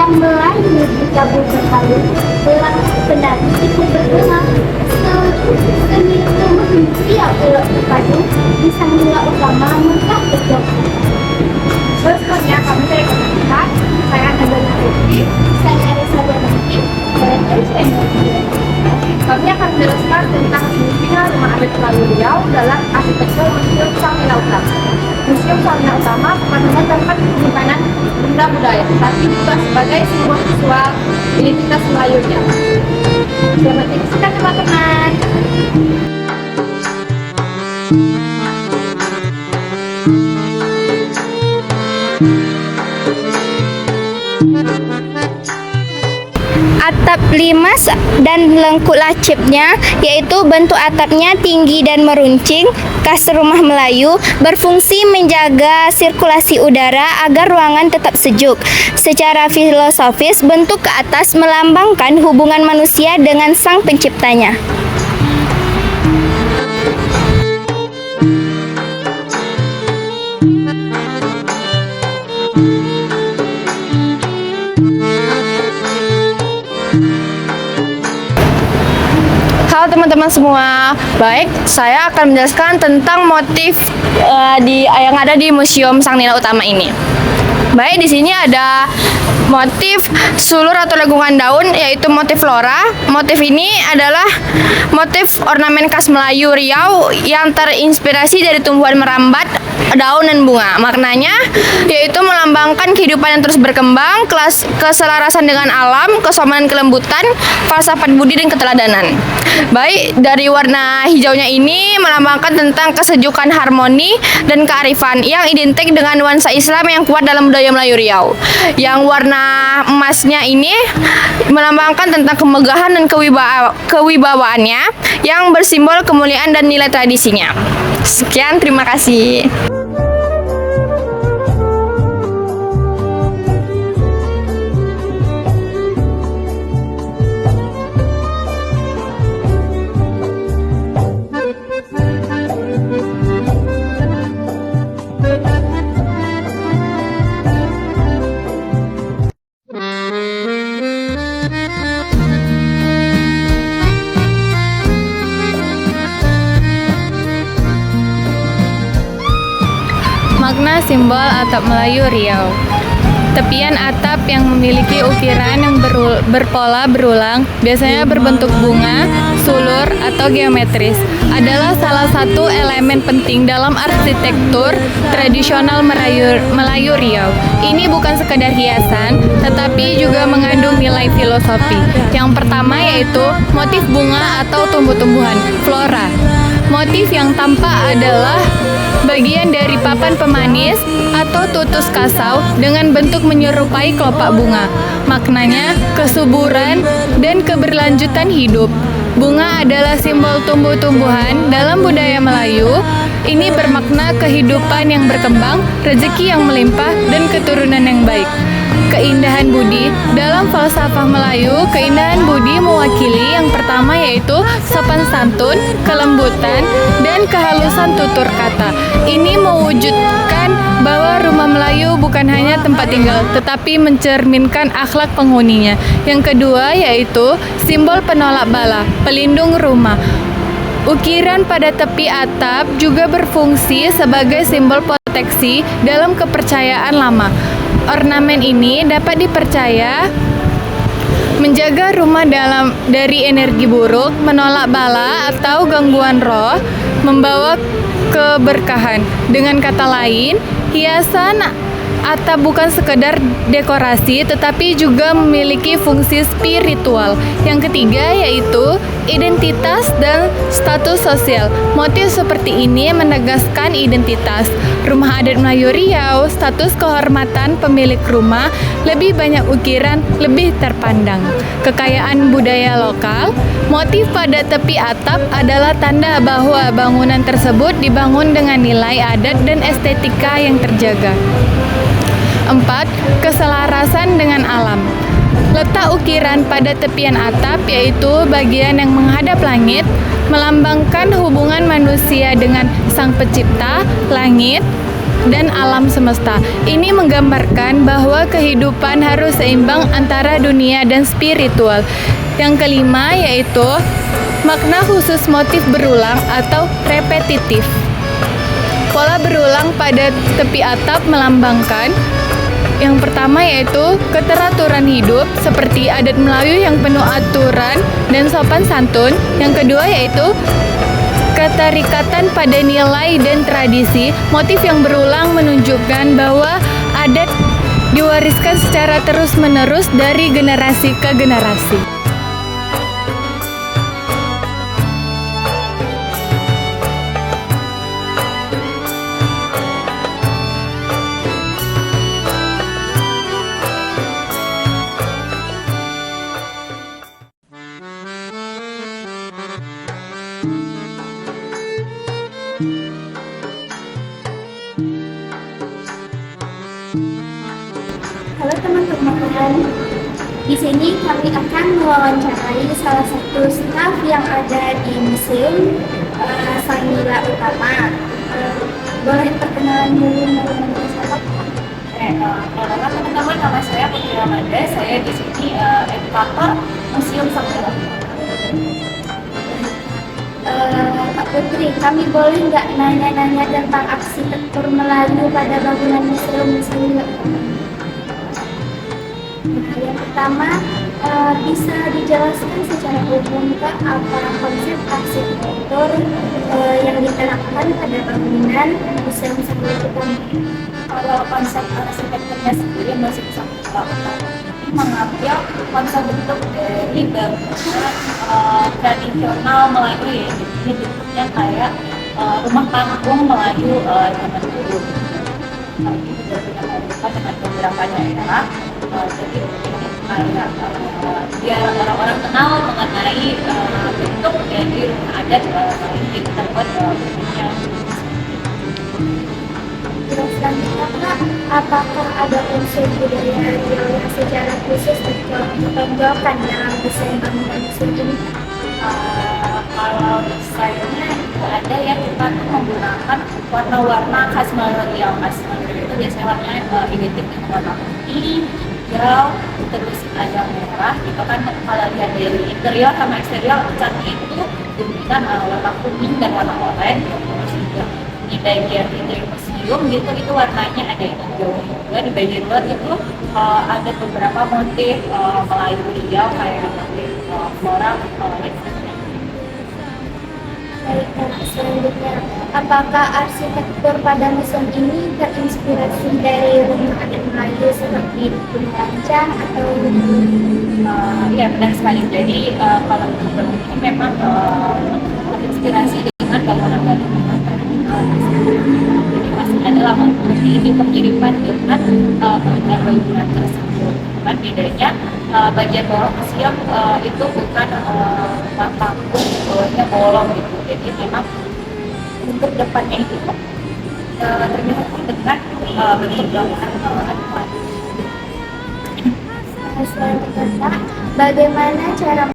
yang Melayu di Kabupaten Betawi telah benar itu bernama seni tumbuh Riau Elok Terpadu di Sanggula Utama Mekah Yogyakarta. Berikutnya kami dari komunitas, saya Nabila Putri, Saya Arisa Banti, dan kami akan menjelaskan tentang fungsinya Rumah Adat Melayu Riau dalam arsitektur Museum Sanggila Utama. Museum Sanggila Utama bukan hanya tempat penyimpanan benda budaya, tapi juga sebagai simbol visual identitas Melayu Riau. Selamat menyaksikan teman-teman. Atap limas dan lengkuk lacipnya, yaitu bentuk atapnya tinggi dan meruncing, khas rumah Melayu, berfungsi menjaga sirkulasi udara agar ruangan tetap sejuk. Secara filosofis, bentuk ke atas melambangkan hubungan manusia dengan sang penciptanya. Halo teman-teman semua, baik, saya akan menjelaskan tentang motif yang ada di Museum Sanggila Utama ini. Baik, di sini ada motif sulur atau legungan daun, yaitu motif flora. Motif ini adalah motif ornamen khas Melayu Riau yang terinspirasi dari tumbuhan merambat, daun dan bunga. Maknanya yaitu melambangkan kehidupan yang terus berkembang, keselarasan dengan alam, kesopanan kelembutan, falsafat budi dan keteladanan. Baik, dari warna hijaunya ini melambangkan tentang kesejukan, harmoni dan kearifan yang identik dengan nuansa Islam yang kuat dalam budaya Melayu Riau. Yang warna emasnya ini melambangkan tentang kemegahan dan kewibawaannya yang bersimbol kemuliaan dan nilai tradisinya. Sekian, terima kasih. Makna simbol atap Melayu Riau. Tepian atap yang memiliki ukiran yang berpola berulang, biasanya berbentuk bunga, sulur, atau geometris, adalah salah satu elemen penting dalam arsitektur tradisional Melayu Riau. Ini bukan sekadar hiasan, tetapi juga mengandung nilai filosofi. Yang pertama yaitu motif bunga atau tumbuh-tumbuhan, flora. Motif yang tampak adalah bagian dari papan pemanis atau tutus kasau dengan bentuk menyerupai kelopak bunga. Maknanya kesuburan dan keberlanjutan hidup. Bunga adalah simbol tumbuh-tumbuhan dalam budaya Melayu. Ini bermakna kehidupan yang berkembang, rezeki yang melimpah, dan keturunan yang baik. Keindahan budi. Dalam falsafah Melayu, keindahan budi mewakili yang pertama yaitu sopan santun, kelembutan, dan kehalusan tutur kata. Ini mewujudkan bahwa rumah Melayu bukan hanya tempat tinggal, tetapi mencerminkan akhlak penghuninya. Yang kedua yaitu simbol penolak bala, pelindung rumah. Ukiran pada tepi atap juga berfungsi sebagai simbol proteksi dalam kepercayaan lama. Ornamen ini dapat dipercaya menjaga rumah dari energi buruk, menolak bala atau gangguan roh, membawa keberkahan. Dengan kata lain, hiasan atap bukan sekedar dekorasi, tetapi juga memiliki fungsi spiritual. Yang ketiga yaitu identitas dan status sosial. Motif seperti ini menegaskan identitas rumah adat Melayu Riau, status kehormatan pemilik rumah, lebih banyak ukiran, lebih terpandang. Kekayaan budaya lokal. Motif pada tepi atap adalah tanda bahwa bangunan tersebut dibangun dengan nilai adat dan estetika yang terjaga. 4. Keselarasan dengan alam. Letak ukiran pada tepian atap yaitu bagian yang menghadap langit, melambangkan hubungan manusia dengan Sang Pencipta, langit, dan alam semesta. Ini menggambarkan bahwa kehidupan harus seimbang antara dunia dan spiritual. Yang kelima yaitu makna khusus motif berulang atau repetitif. Pola berulang pada tepi atap melambangkan yang pertama yaitu keteraturan hidup seperti adat Melayu yang penuh aturan dan sopan santun. Yang kedua yaitu keterikatan pada nilai dan tradisi. Motif yang berulang menunjukkan bahwa adat diwariskan secara terus-menerus dari generasi ke generasi. Halo teman-teman, di sini kami akan mewawancarai salah satu staf yang ada di Museum Sang Nila Utama. Boleh perkenalan dulu nama siapa? Perkenalkan teman-teman, nama saya Putri Ramada. Saya di sini edukator Museum Sang Nila. Kak Putri, kami boleh nggak nanya-nanya tentang arsitektur Melayu pada bangunan Museum Sang Nila Utama? Nah, yang pertama, bisa dijelaskan secara umum Kak, apa konsep arsitektur yang diterapkan pada bangunan Museum Sang Nila Utama? Kalau konsep arsitekturnya sendiri Museum Sang Nila Utama ini mengambil konsep bentuk dari bangunan tradisional Melayu ya. Jadi bentuknya kayak rumah panggung Melayu zaman dulu. Ini juga dengan beberapa daerah. Jadi ini kayak biar orang-orang kenal mengenai bentuk dari rumah adat yang kita buat bentuknya. Terus selanjutnya Kak, apakah ada unsur budaya yang secara khusus ditonjolkan dalam desain bangunan museum ini? Kalau desainnya itu ada yang kita menggunakan warna-warna khas Riau. Khas Riau itu biasanya warnanya identik dengan warna putih, hijau, terus ada merah gitu kan. Kalau lihat dari interior sama eksterior catnya itu dominan warna kuning dan warna oranye. Terus juga di bagian interior museum gitu itu warnanya ada yang hijau juga. Di bagian luar itu ada beberapa motif Melayu Riau kayak motif flora, Baik Kak, selanjutnya, apakah arsitektur pada museum ini terinspirasi dari rumah adat Melayu seperti Gunung Lancang atau ya benar sekali. Jadi kalau untuk ini memang terinspirasi dengan bangunan-bangunan tradisional. Jadi masih adalah ini kemiripan dengan bangunan tersebut. Cuman bedanya bagian bawah museum itu bukan panggung, bawahnya bolong gitu. Jadi memang bentuk depannya itu ternyata dengan bentuk bangunan Melayu. selanjutnya Kak, bagaimana cara